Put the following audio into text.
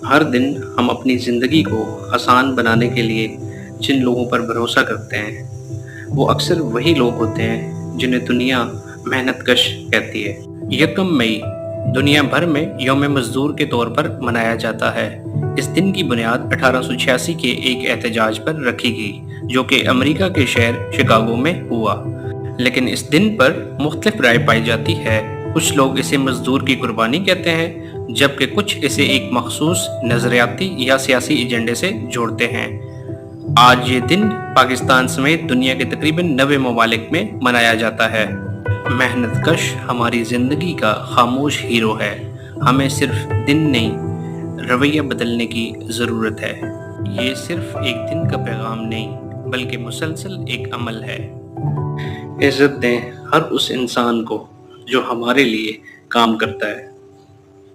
ہر دن ہم اپنی زندگی کو آسان بنانے کے لیے جن لوگوں پر بھروسہ کرتے ہیں وہ اکثر وہی لوگ ہوتے ہیں جنہیں دنیا محنت کش کہتی ہے۔ یکم مئی دنیا بھر میں یوم مزدور کے طور پر منایا جاتا ہے۔ اس دن کی بنیاد 1886 کے ایک احتجاج پر رکھی گئی جو کہ امریکہ کے شہر شکاگو میں ہوا، لیکن اس دن پر مختلف رائے پائی جاتی ہے۔ کچھ لوگ اسے مزدور کی قربانی کہتے ہیں جبکہ کچھ اسے ایک مخصوص نظریاتی یا سیاسی ایجنڈے سے جوڑتے ہیں۔ آج یہ دن پاکستان سمیت دنیا کے تقریباً 90 ممالک میں منایا جاتا ہے۔ محنت کش ہماری زندگی کا خاموش ہیرو ہے۔ ہمیں صرف دن نہیں، رویہ بدلنے کی ضرورت ہے۔ یہ صرف ایک دن کا پیغام نہیں بلکہ مسلسل ایک عمل ہے۔ عزت دیں ہر اس انسان کو جو ہمارے لیے کام کرتا ہے۔